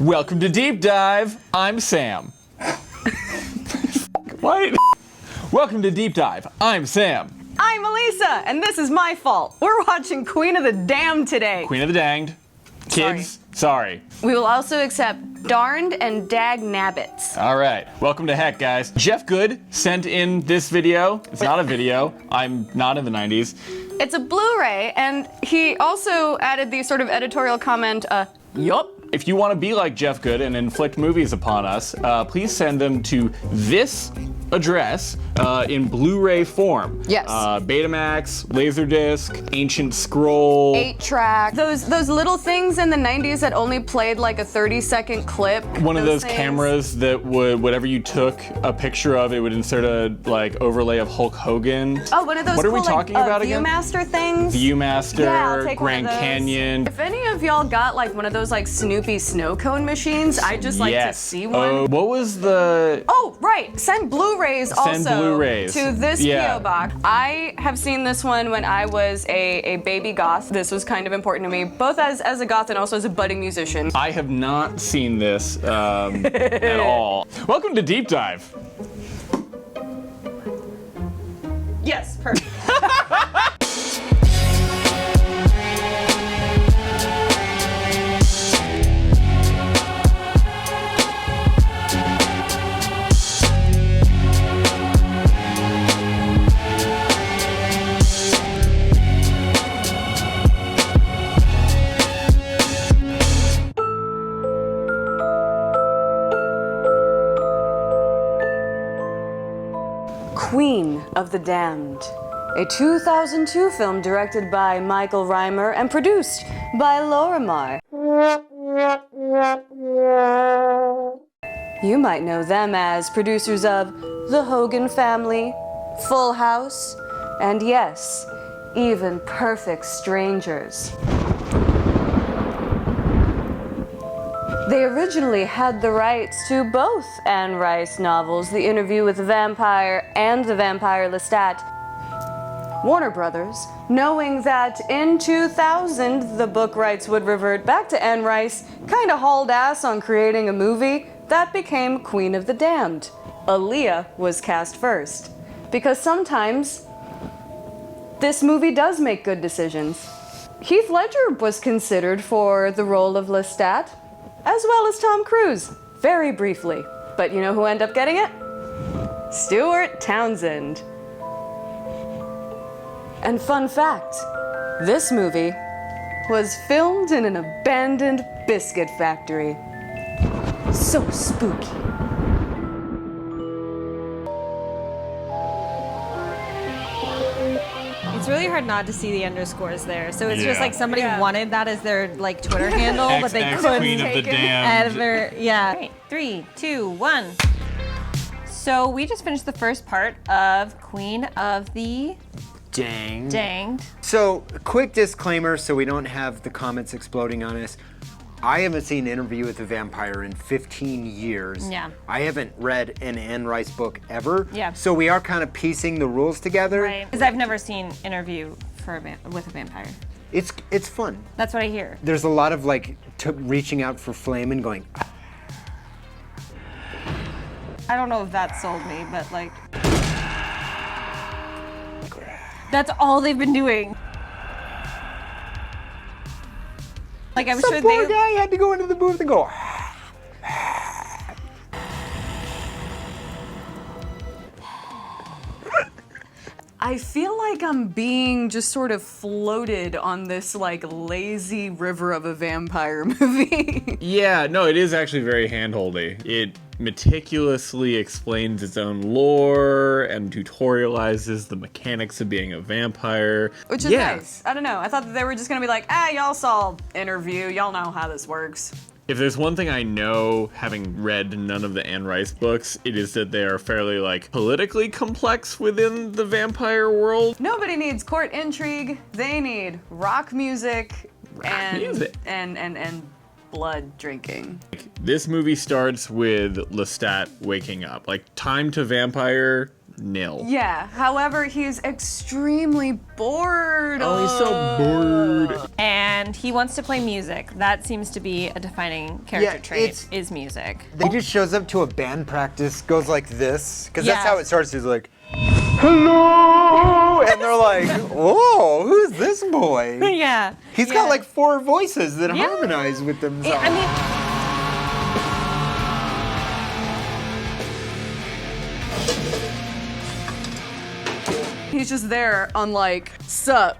Welcome to Deep Dive. I'm Sam. What? Welcome to Deep Dive. I'm Sam. I'm Elisa, and this is my fault. We're watching Queen of the Damned today. Queen of the Danged. Kids, sorry. We will also accept darned and dag nabbits. All right, welcome to Heck, guys. Jeff Good sent in this video. It's not a video. I'm not in the 90s. It's a Blu-ray, and he also added the sort of editorial comment, yup. If you want to be like Jeff Good and inflict movies upon us, please send them to this address in Blu-ray form. Yes. Betamax, Laserdisc, Ancient Scroll. 8-track. Those little things in the 90s that only played like a 30-second clip. One of those cameras that would, whatever you took a picture of, it would insert a like overlay of Hulk Hogan. Oh, one of those What are cool, we talking about again? Viewmaster things. Viewmaster, Yeah, I'll take Grand one of those. Canyon. If any of y'all got like one of those like Snoopy snow cone machines, I'd just like to see one. What was the... Oh, right. Send Blu-rays also Blu-rays. to this Yeah. P.O. box. I have seen this one when I was a baby goth. This was kind of important to me, both as a goth and also as a budding musician. I have not seen this at all. Welcome to Deep Dive. Yes, perfect. Queen of the Damned, a 2002 film directed by Michael Reimer and produced by Lorimar. You might know them as producers of The Hogan Family, Full House, and yes, even Perfect Strangers. They originally had the rights to both Anne Rice novels, The Interview with the Vampire and The Vampire Lestat. Warner Brothers, knowing that in 2000 the book rights would revert back to Anne Rice, kinda hauled ass on creating a movie that became Queen of the Damned. Aaliyah was cast first, because sometimes this movie does make good decisions. Heath Ledger was considered for the role of Lestat, as well as Tom Cruise, very briefly. But you know who ended up getting it? Stuart Townsend. And fun fact, this movie was filmed in an abandoned biscuit factory. So spooky. It's really hard not to see the underscores there. So it's just Yeah. like somebody wanted that as their like Twitter handle, but they XX couldn't Queen of the take it. Damned. Ever. Yeah. Right. 3, 2, 1. So we just finished the first part of Queen of the Danged. So, quick disclaimer so we don't have the comments exploding on us. I haven't seen Interview with the Vampire in 15 years. Yeah. I haven't read an Anne Rice book ever. Yeah. So we are kind of piecing the rules together. Right. Because I've never seen Interview with a Vampire. It's fun. That's what I hear. There's a lot of like reaching out for flame and going. I don't know if that sold me, but like. That's all they've been doing. Like I'm sure Poor guy had to go into the booth and go. I feel like I'm being just sort of floated on this like lazy river of a vampire movie. Yeah, no, it is actually very hand-holdy. It meticulously explains its own lore and tutorializes the mechanics of being a vampire. Which is nice. I don't know. I thought that they were just gonna be like, y'all saw Interview. Y'all know how this works. If there's one thing I know, having read none of the Anne Rice books, it is that they are fairly, like, politically complex within the vampire world. Nobody needs court intrigue. They need rock music and blood drinking. This movie starts with Lestat waking up. Like, time to vampire nil. Yeah, however, he's extremely bored. Oh, he's so bored. And he wants to play music. That seems to be a defining character trait, is music. He just shows up to a band practice, goes like this, because that's Yeah. how it starts. He's like, hello! And they're like, whoa, who's this boy? Yeah. He's got like 4 voices that Yeah. harmonize with themselves. I mean, He's just there on like, sup,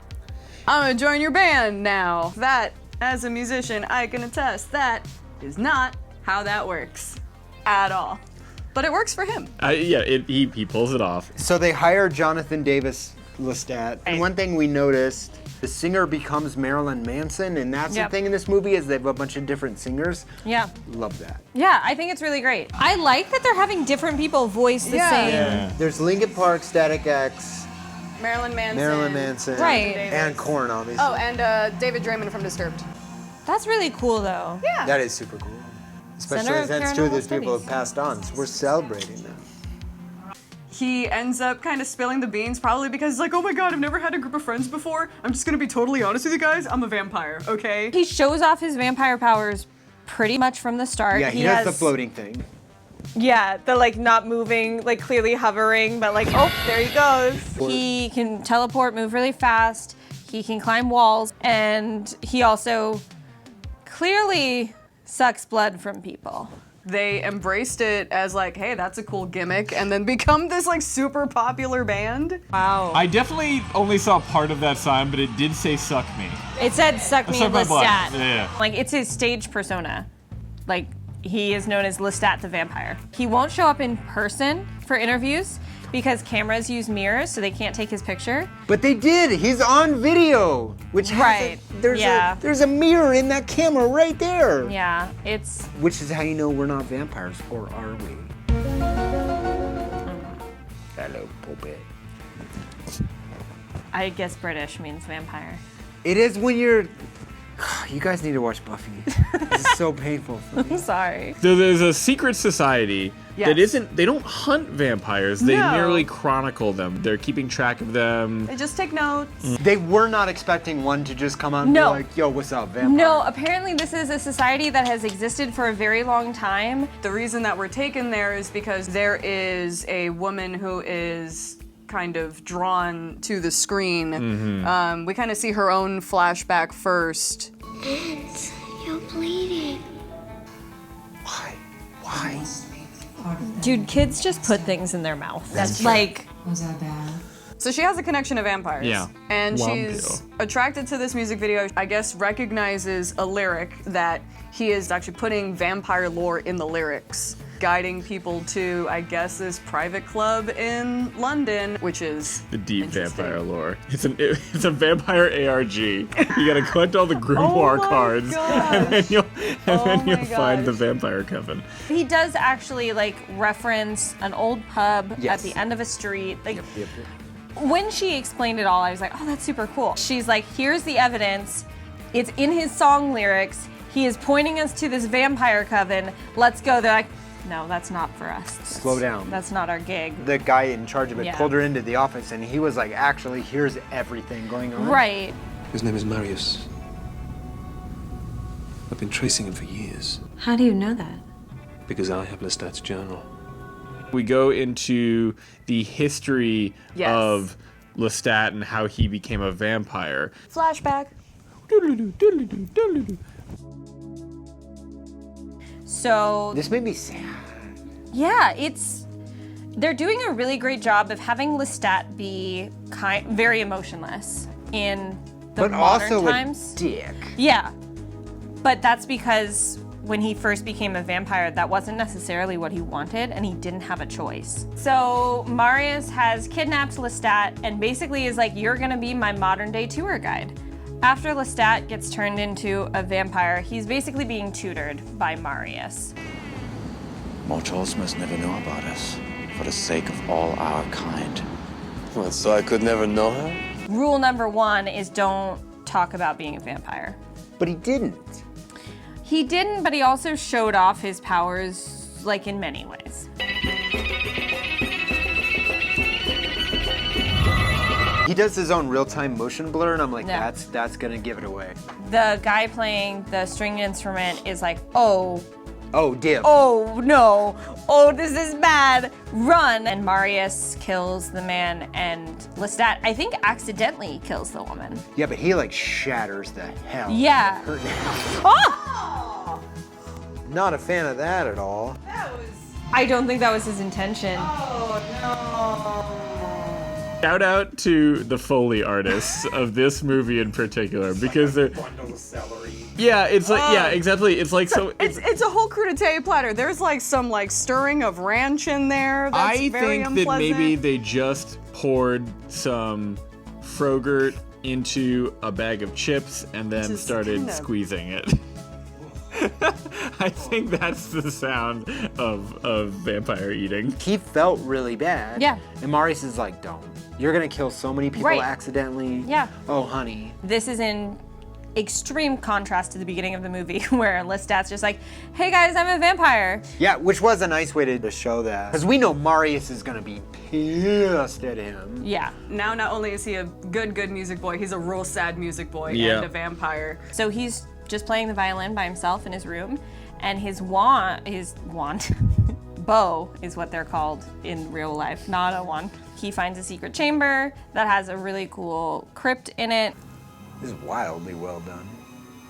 I'm gonna join your band now. That, as a musician, I can attest, that is not how that works at all. But it works for him. He pulls it off. So they hire Jonathan Davis Lestat. And one thing we noticed, the singer becomes Marilyn Manson, and that's the thing in this movie is they have a bunch of different singers. yeah. Love that. Yeah, I think it's really great. I like that they're having different people voice the same. There's Linkin Park, Static X, Marilyn Manson. Right. and Korn, obviously. Oh, and David Draymond from Disturbed. That's really cool, though. Yeah. That is super cool. Especially Center of since 2 of those Paranormal people have Studies. passed on, so we're celebrating them. He ends up kind of spilling the beans, probably because he's like, oh my god, I've never had a group of friends before. I'm just gonna be totally honest with you guys. I'm a vampire, okay? He shows off his vampire powers pretty much from the start. Yeah, he does the floating thing. Yeah, the like not moving, like clearly hovering, but like, oh, there he goes. He can teleport, move really fast. He can climb walls, and he also clearly sucks blood from people. They embraced it as like, hey, that's a cool gimmick, and then become this like super popular band. Wow. I definitely only saw part of that sign, but it did say "suck me." It said "suck me, Suck my blood. Lestat." Yeah. Like it's his stage persona. Like he is known as Lestat the vampire. He won't show up in person for interviews because cameras use mirrors, so they can't take his picture. But they did. He's on video, which has Right. there's a mirror in that camera right there. Yeah, it's Which is how you know we're not vampires, or are we? Hello, puppet. I guess British means vampire. It is when you're. You guys need to watch Buffy. This is so painful for me. I'm sorry. So there's a secret society that Yes. they don't hunt vampires, they No. merely chronicle them. They're keeping track of them. They just take notes. They were not expecting one to just come out and No. be like, yo, what's up, vampire? No, apparently this is a society that has existed for a very long time. The reason that we're taken there is because there is a woman who is kind of drawn to the screen. We kind of see her own flashback first. Vince, you're bleeding. Why? Dude, kids just put things in their mouth. That's like, Was that bad? So she has a connection to vampires. Yeah. And Wow. she's attracted to this music video, I guess recognizes a lyric that he is actually putting vampire lore in the lyrics, guiding people to, I guess, this private club in London, which is The deep interesting. vampire lore. It's a vampire ARG. You gotta collect all the grimoire my cards, gosh. and then you'll my find the gosh. vampire coven. he does actually like reference an old pub Yes. at the end of a street. Like, Yep. when she explained it all, I was like, oh, that's super cool. She's like, here's the evidence. It's in his song lyrics. He is pointing us to this vampire coven. Let's go. They're like, no, that's not for us. Slow down. That's not our gig. The guy in charge of it Yeah. pulled her into the office, and he was like, actually, here's everything going on. Right. His name is Marius. I've been tracing him for years How do you know that? because I have Lestat's journal. We go into the history Yes. of Lestat and how he became a vampire. flashback. So This made me sad. yeah, they're doing a really great job of having Lestat be very emotionless in the But modern also times. a dick. Yeah, but that's because when he first became a vampire, that wasn't necessarily what he wanted, and he didn't have a choice. So Marius has kidnapped Lestat and basically is like, you're gonna be my modern day tour guide. After Lestat gets turned into a vampire, he's basically being tutored by Marius. Mortals must never know about us, for the sake of all our kind. What, so I could never know her? Rule number 1 is don't talk about being a vampire. But he didn't. He didn't, but he also showed off his powers, like, in many ways. He does his own real-time motion blur, and I'm like, Yeah. that's gonna give it away. The guy playing the string instrument is like, oh, Oh, dip. oh no, oh, this is bad, run. And Marius kills the man, and Lestat, I think, accidentally kills the woman. Yeah, but he like shatters the hell. Yeah. Out of her. Oh! Not a fan of that at all. I don't think that was his intention. Shout out to the Foley artists of this movie in particular, because they're. Yeah, it's like, yeah, exactly. It's like, so. It's a whole crudité platter. There's like some like stirring of ranch in there. That's I very think unpleasant. that maybe they just poured some Frogurt into a bag of chips and then Just started kind of- squeezing it. I think that's the sound of vampire eating. He felt really bad. Yeah. And Marius is like, don't. You're gonna kill so many people Right. accidentally. Yeah. Oh, honey. This is in extreme contrast to the beginning of the movie where Lestat's just like, hey guys, I'm a vampire. Yeah, which was a nice way to show that. Because we know Marius is gonna be pissed at him. Yeah. Now not only is he a good music boy, he's a real sad music boy Yeah. and a vampire. So he's just playing the violin by himself in his room, and his wand, bow is what they're called in real life, not a wand. He finds a secret chamber that has a really cool crypt in it. This is wildly well done.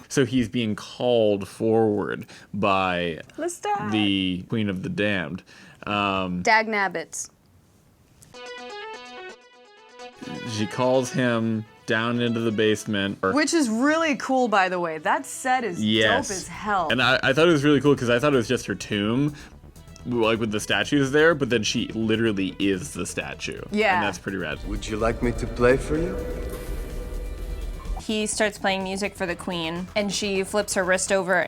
So he's being called forward by Lestat. the Queen of the Damned. Dag Nabbits. She calls him down into the basement. Which is really cool, by the way. That set is Yes. dope as hell. And I thought it was really cool because I thought it was just her tomb, like with the statues there, but then she literally is the statue. Yeah. And that's pretty rad. Would you like me to play for you? He starts playing music for the queen, and she flips her wrist over.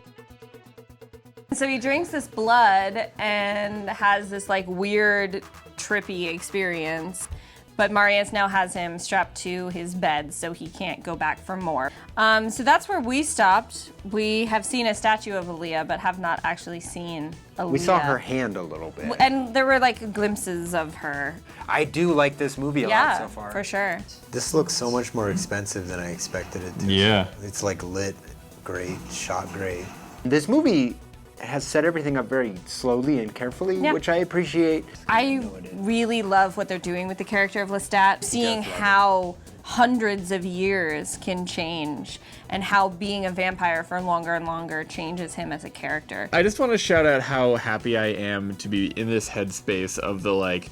So he drinks this blood and has this like weird, trippy experience. But Marius now has him strapped to his bed, so he can't go back for more. So that's where we stopped. We have seen a statue of Aaliyah, but have not actually seen Aaliyah. We saw her hand a little bit. And there were like glimpses of her. I do like this movie a lot so far. For sure. This looks so much more expensive than I expected it to. Yeah. It's like lit great, shot great. This movie has set everything up very slowly and carefully, Yeah. which I appreciate. I really love what they're doing with the character of Lestat, seeing how hundreds of years can change and how being a vampire for longer and longer changes him as a character. I just want to shout out how happy I am to be in this headspace of the like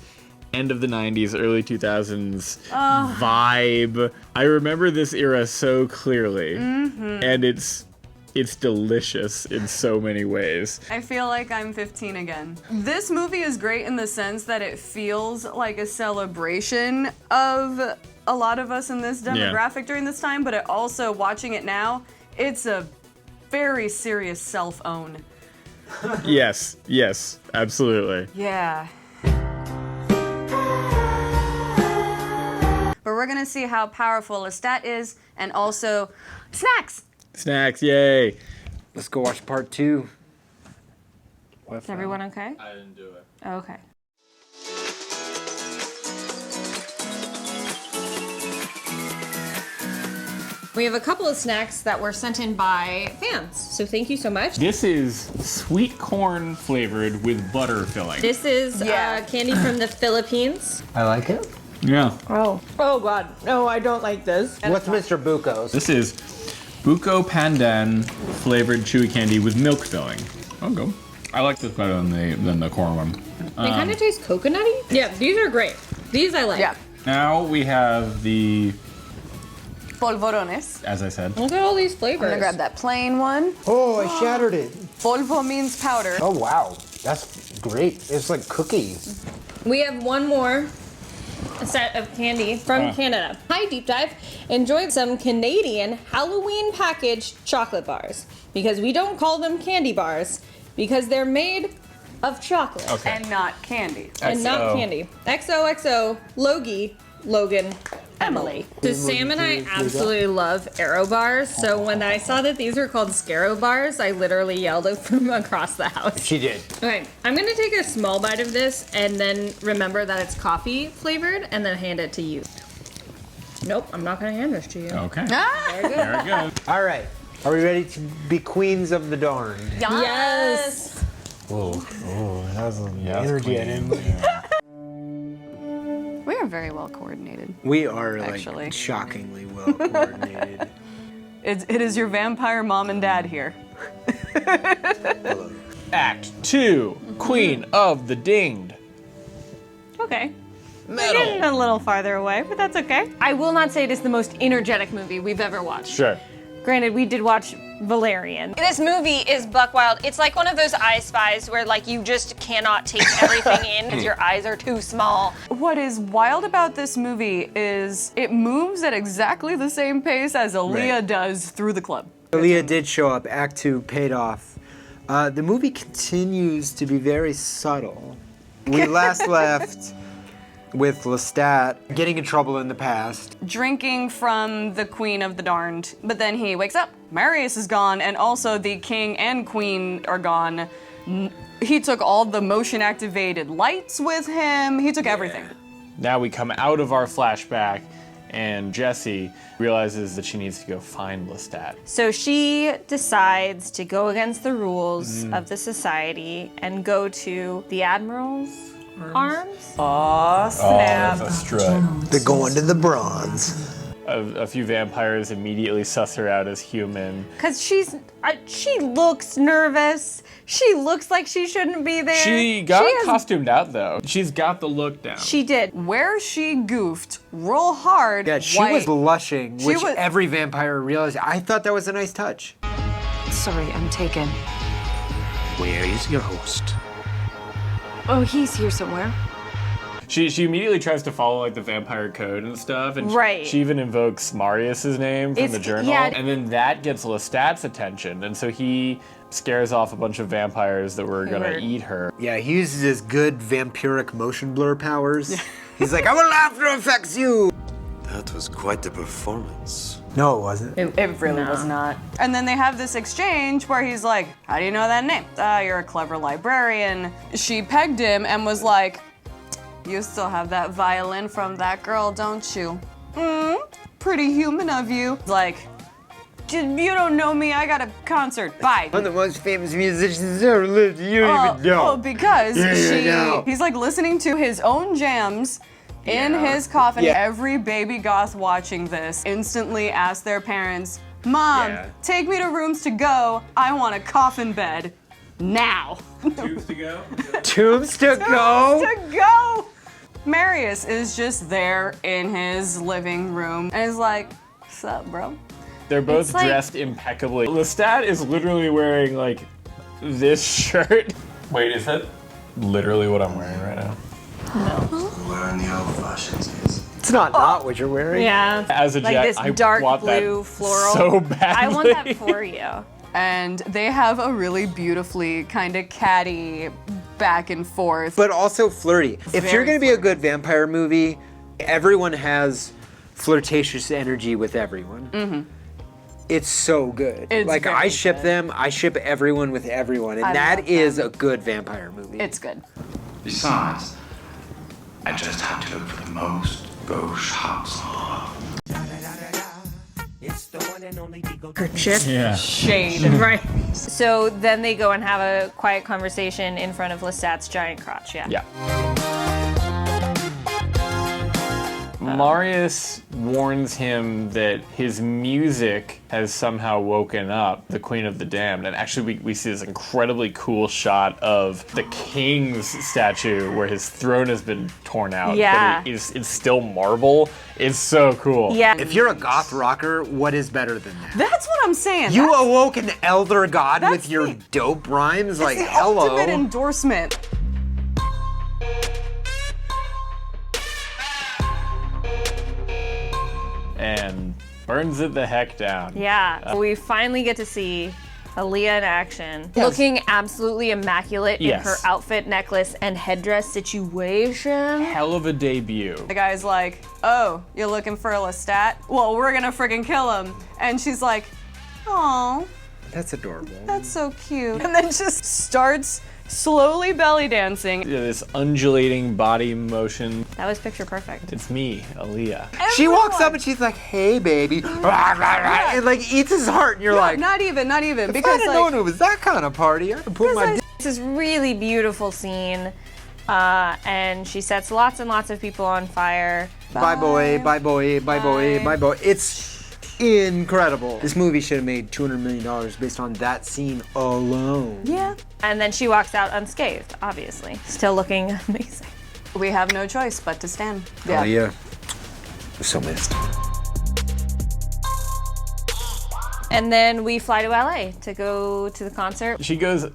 end of the 90s, early 2000s vibe. I remember this era so clearly, and it's delicious in so many ways. I feel like I'm 15 again. This movie is great in the sense that it feels like a celebration of a lot of us in this demographic during this time, but it also, watching it now, it's a very serious self-own. Yes, absolutely. Yeah. But we're gonna see how powerful Lestat is, and also snacks! Snacks, yay. Let's go watch part 2. Is everyone okay? I didn't do it. Oh, okay. We have a couple of snacks that were sent in by fans, so thank you so much. This is sweet corn flavored with butter filling. This is candy from the Philippines. I like it. Yeah. Oh God, no, I don't like this. What's Mr. Buko's? This is Buko Pandan flavored chewy candy with milk filling. Okay. I like this better than the corn one. They kind of taste coconutty. Yeah, these are great. These I like. Yeah. Now we have the, Polvorones. as I said. Look at all these flavors. I'm gonna grab that plain one. Oh, I shattered it. Polvo means powder. Oh, wow. That's great. It's like cookies. We have one more set of candy from Canada. Hi, Deep Dive. Enjoyed some Canadian Halloween packaged chocolate bars. Because we don't call them candy bars, because they're made of chocolate. Okay. And not candy. And not XO. candy. XOXO, Logie, Logan, Emily. So Sam and I absolutely love Aero bars. So when I saw that these were called Scaro bars, I literally yelled it from across the house. She did. Okay, I'm gonna take a small bite of this and then remember that it's coffee flavored and then hand it to you. Nope, I'm not gonna hand this to you. Okay. There we go. All right. Are we ready to be queens of the darned? Yes. Whoa. Oh, that was an energy I didn't. We are very well coordinated. We are Actually. like shockingly well coordinated. It is your vampire mom and dad here. Act 2, Queen of the Dinged. Okay. Metal. We're getting a little farther away, but that's okay. I will not say it is the most energetic movie we've ever watched. Sure. Granted, we did watch Valerian. This movie is buck wild. It's like one of those I Spies where like you just cannot take everything in because your eyes are too small. What is wild about this movie is it moves at exactly the same pace as Aaliyah does through the club. Aaliyah did show up. Act 2 paid off. The movie continues to be very subtle. We last left with Lestat getting in trouble in the past. Drinking from the Queen of the Darned, but then he wakes up. Marius is gone, and also the King and Queen are gone. He took all the motion-activated lights with him. He took everything. Now we come out of our flashback, and Jessie realizes that she needs to go find Lestat. So she decides to go against the rules of the society and go to the Admiral's arms. Aw, snap. That's a strut. They're going to the bronze. A few vampires immediately suss her out as human. Cause she looks nervous. She looks like she shouldn't be there. She got costumed out though. She's got the look down. She did. Where she goofed real hard. Yeah, she was blushing, which every vampire realized. I thought that was a nice touch. Sorry, I'm taken. Where is your host? Oh, he's here somewhere. She immediately tries to follow like the vampire code and stuff, and Right. she even invokes Marius's name from It's- the journal, yeah. and then that gets Lestat's attention, and so he scares off a bunch of vampires that were gonna eat her. Yeah, he uses his good vampiric motion blur powers. He's like, I will After Effects you! That was quite the performance. No, it wasn't. It really was not. And then they have this exchange where he's like, how do you know that name? You're a clever librarian. She pegged him and was like, you still have that violin from that girl, don't you? Pretty human of you. Like, you don't know me, I got a concert, bye. One of the most famous musicians ever lived, you don't even know. Well, because know. he's like listening to his own jams in his coffin. Yeah. Every baby goth watching this instantly asked their parents, Mom, take me to rooms to go. I want a coffin bed. Now. Tubes to go? Tubes to go? To go! Marius is just there in his living room and is like, what's up, bro? They're both It's like- dressed impeccably. Lestat is literally wearing like this shirt. Wait, is that literally what I'm wearing right now? Wearing the old-fashioned is. It's not what you're wearing. Yeah. As a Like Jack, this I dark want blue that floral. so badly. I want that for you. And they have a really beautifully kind of catty back and forth. But also flirty. If you're Very gonna be a good vampire movie, everyone has flirtatious energy with everyone. It's so good. It's like very I ship good. them, I ship everyone with everyone, and I that love is them. a good vampire movie. It's good. Besides, I just had to look for the most gauche house. Yeah. Shade. Right. So then they go and have a quiet conversation in front of Lestat's giant crotch, yeah. Yeah. Marius warns him that his music has somehow woken up the Queen of the Damned. And actually, we see this incredibly cool shot of the king's statue where his throne has been torn out. Yeah. But it's still marble. It's so cool. Yeah. If you're a goth rocker, what is better than that? That's what I'm saying. You That's awoke an elder god with that's your the- dope rhymes? Like, the hello. ultimate endorsement. And burns it the heck down. Yeah. We finally get to see Aaliyah in action, looking absolutely immaculate in Yes. her outfit, necklace, and headdress situation. Hell of a debut. The guy's like, oh, you're looking for a Lestat? Well, we're gonna freaking kill him. And she's like, oh, That's adorable. that's so cute. And then just starts slowly belly dancing. Yeah, this undulating body motion. That was picture perfect. It's me, Aaliyah. She walks up and she's like, "Hey, baby," and like eats his heart, and you're like, not even, if because I'd have known it was that kind of party, I'd have put my. This is really beautiful scene, and she sets lots and lots of people on fire. Bye boy, bye boy, bye boy, bye boy. It's incredible. This movie should have made $200 million based on that scene alone. Yeah. And then she walks out unscathed, obviously. Still looking amazing. We have no choice but to stand. Yeah. Yeah. We're so missed. And then we fly to LA to go to the concert. She goes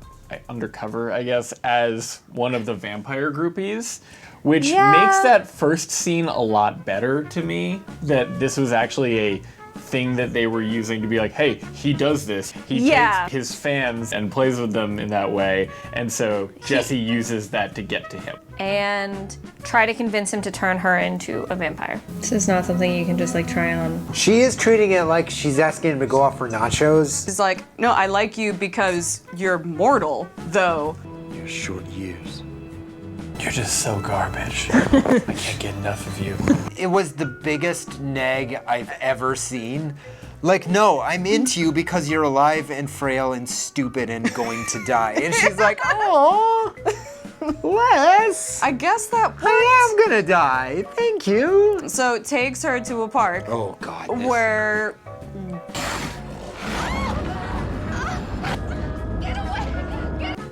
undercover, I guess, as one of the vampire groupies, which makes that first scene a lot better to me. That this was actually a thing that they were using to be like, hey, he does this. He takes his fans and plays with them in that way. And so Jesse uses that to get to him. And try to convince him to turn her into a vampire. This is not something you can just like try on. She is treating it like she's asking him to go off for nachos. She's like, no, I like you because you're mortal, though. Your short years. You're just so garbage. I can't get enough of you. It was the biggest nag I've ever seen. Like, no, I'm into you because you're alive and frail and stupid and going to die. And she's like, oh, Les. I guess that point. I am gonna die. Thank you. So it takes her to a park. Oh, God. Where.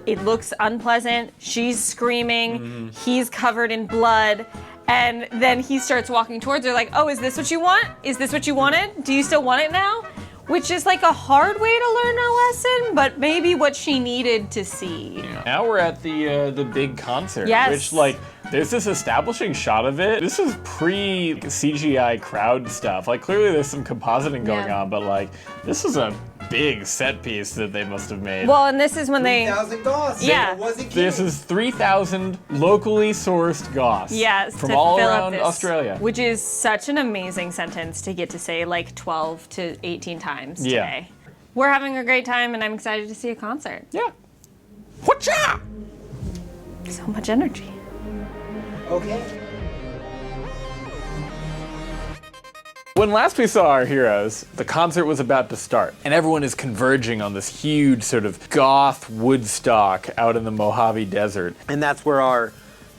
It looks unpleasant. She's screaming. He's covered in blood. And then he starts walking towards her like, oh, is this what you want? Is this what you wanted? Do you still want it now? Which is like a hard way to learn a lesson, but maybe what she needed to see. Yeah. Now we're at the big concert, Yes. which like there's this establishing shot of it. This is pre-CGI crowd stuff. Like clearly there's some compositing going on, but like this is a big set piece that they must have made. Well, and this is when they 3,000 goths. Yeah. This is 3,000 locally sourced goths from all around Australia. Which is such an amazing sentence to get to say like 12 to 18 times today. We're having a great time and I'm excited to see a concert. Yeah. Whatcha? So much energy. Okay. When last we saw our heroes, the concert was about to start, and everyone is converging on this huge sort of goth Woodstock out in the Mojave Desert. And that's where our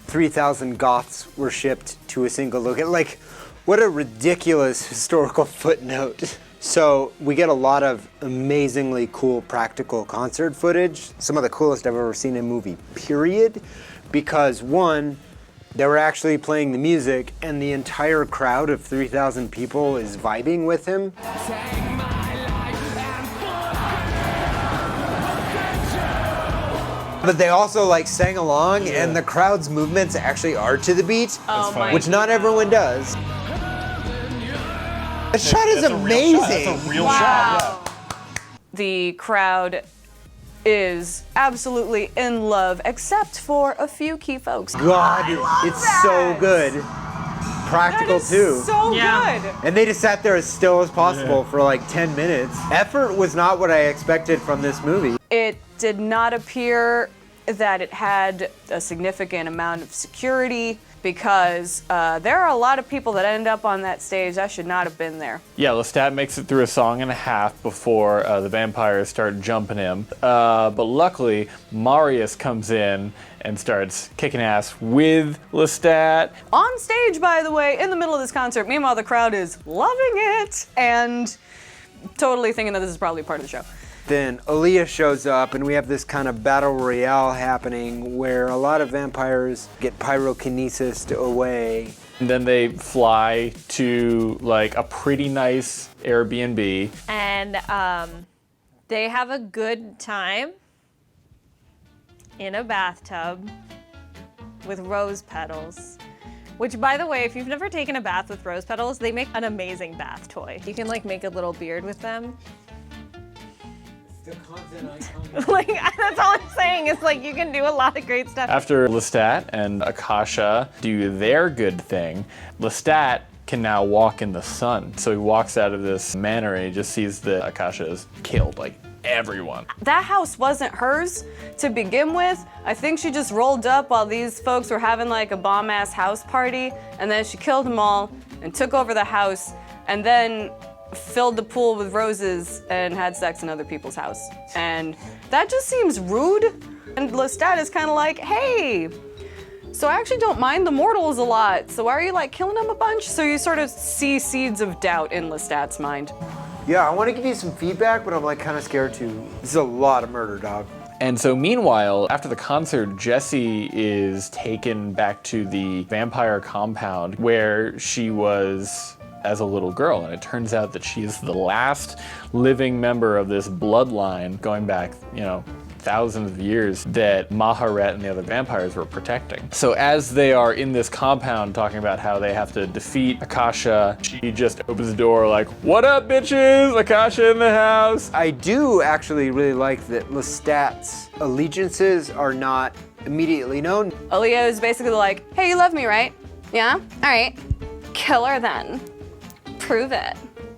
3,000 goths were shipped to a single location. Like, what a ridiculous historical footnote. So we get a lot of amazingly cool practical concert footage, some of the coolest I've ever seen in a movie, period. Because one, they were actually playing the music and the entire crowd of 3,000 people is vibing with him. But they also like sang along and the crowd's movements actually are to the beat, which not everyone does. The shot is amazing. That's a real shot. The crowd is absolutely in love, except for a few key folks. God, it's so good. Practical too. So good. And they just sat there as still as possible for like 10 minutes. Effort was not what I expected from this movie. It did not appear that it had a significant amount of security because there are a lot of people that end up on that stage that should not have been there. Yeah, Lestat makes it through a song and a half before the vampires start jumping him. But luckily, Marius comes in and starts kicking ass with Lestat. On stage, by the way, in the middle of this concert. Meanwhile, the crowd is loving it and totally thinking that this is probably part of the show. Then Aaliyah shows up and we have this kind of battle royale happening where a lot of vampires get pyrokinesis away. And then they fly to like a pretty nice Airbnb. And they have a good time in a bathtub with rose petals. Which, by the way, if you've never taken a bath with rose petals, they make an amazing bath toy. You can like make a little beard with them. Like, that's all I'm saying. It's like you can do a lot of great stuff. After Lestat and Akasha do their good thing, Lestat can now walk in the sun. So he walks out of this manor and he just sees that Akasha is killed, like everyone. That house wasn't hers to begin with. I think she just rolled up while these folks were having like a bomb-ass house party, and then she killed them all and took over the house, and then filled the pool with roses and had sex in other people's house. And that just seems rude. And Lestat is kind of like, hey, so I actually don't mind the mortals a lot, so why are you like killing them a bunch? So you sort of see seeds of doubt in Lestat's mind. Yeah, I want to give you some feedback, but I'm like kind of scared too. This is a lot of murder, dog. And so meanwhile, after the concert, Jessie is taken back to the vampire compound where she was as a little girl. And it turns out that she is the last living member of this bloodline going back, you know, thousands of years that Maharet and the other vampires were protecting. So as they are in this compound talking about how they have to defeat Akasha, she just opens the door like, "What up, bitches? Akasha in the house." I do actually really like that Lestat's allegiances are not immediately known. Aaliyah is basically like, hey, you love me, right? Yeah? All right. Kill her then. Prove it.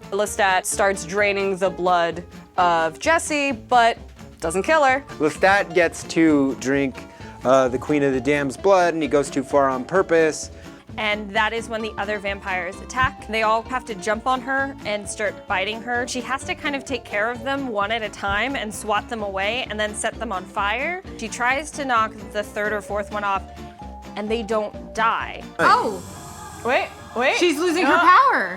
Lestat starts draining the blood of Jessie, but doesn't kill her. Lestat gets to drink the Queen of the Dam's blood, and he goes too far on purpose. And that is when the other vampires attack. They all have to jump on her and start biting her. She has to kind of take care of them one at a time and swat them away and then set them on fire. She tries to knock the third or fourth one off, and they don't die. Oh, Wait. she's losing her power.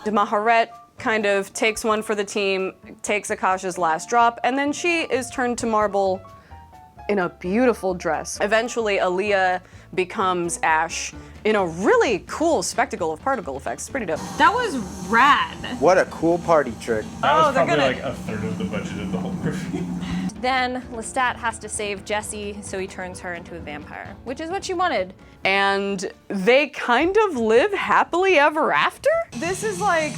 Maharet kind of takes one for the team, takes Akasha's last drop, and then she is turned to marble in a beautiful dress. Eventually, Aaliyah becomes Ash in a really cool spectacle of particle effects. It's pretty dope. That was rad. What a cool party trick. That was probably like a third of the budget of the whole movie. Then Lestat has to save Jessie, so he turns her into a vampire, which is what she wanted. And they kind of live happily ever after? This is like,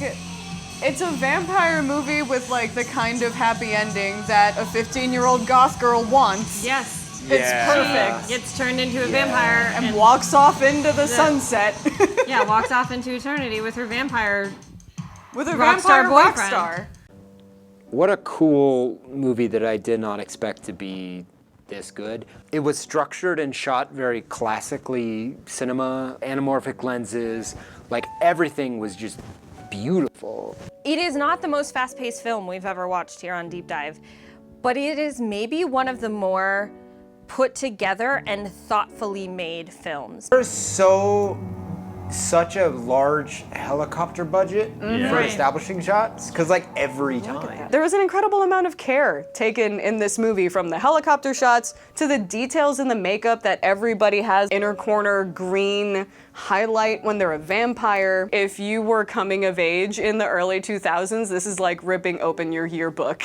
it's a vampire movie with like the kind of happy ending that a 15-year-old goth girl wants. Yes. It's perfect. Gets turned into a vampire And walks off into the sunset. Yeah, walks off into eternity with her vampire. With a rock star vampire rock boyfriend. star. What a cool movie that I did not expect to be this good. It was structured and shot very classically cinema, anamorphic lenses, like everything was just beautiful. It is not the most fast-paced film we've ever watched here on Deep Dive, but it is maybe one of the more put together and thoughtfully made films. There's such a large helicopter budget for establishing shots, because like every time. There was an incredible amount of care taken in this movie, from the helicopter shots to the details in the makeup that everybody has inner corner green highlight when they're a vampire. If you were coming of age in the early 2000s, this is like ripping open your yearbook.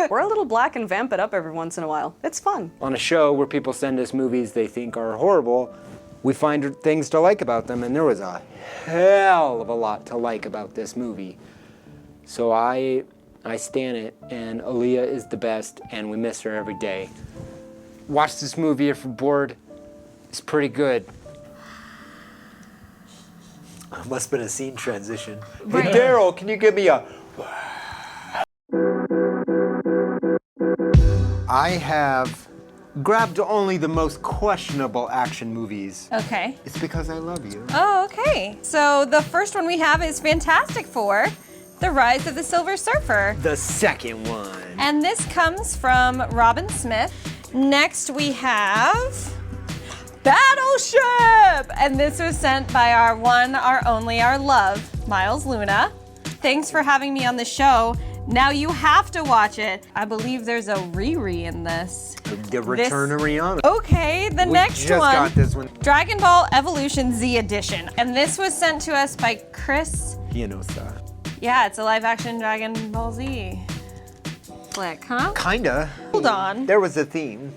We're a little black and vamp it up every once in a while. It's fun. On a show where people send us movies they think are horrible, we find things to like about them, and there was a hell of a lot to like about this movie. So I stan it, and Aaliyah is the best, and we miss her every day. Watch this movie if you're bored. It's pretty good. Must have been a scene transition. Right. Hey, Daryl, can you give me a... I have grabbed only the most questionable action movies. Okay. It's because I love you. Oh, okay. So the first one we have is Fantastic Four, The Rise of the Silver Surfer. The second one. And this comes from Robin Smith. Next we have Battleship! And this was sent by our one, our only, our love, Miles Luna. Thanks for having me on the show. Now you have to watch it. I believe there's a Riri in this. The Return of Rihanna. Okay, the next just one. got this one. Dragon Ball Evolution Z Edition. And this was sent to us by Chris. Hianosa. Yeah, it's a live action Dragon Ball Z flick, huh? Kinda. Hold on. There was a theme.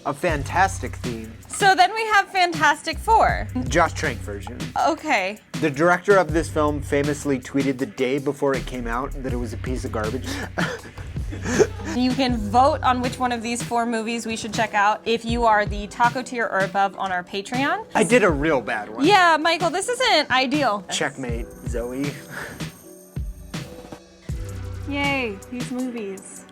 A fantastic theme. So then we have Fantastic Four. Josh Trank version. Okay. The director of this film famously tweeted the day before it came out that it was a piece of garbage. You can vote on which one of these four movies we should check out if you are the taco tier or above on our Patreon. I did a real bad one. Yeah, Michael, this isn't ideal. Checkmate, Zoe. Yay. way, these movies.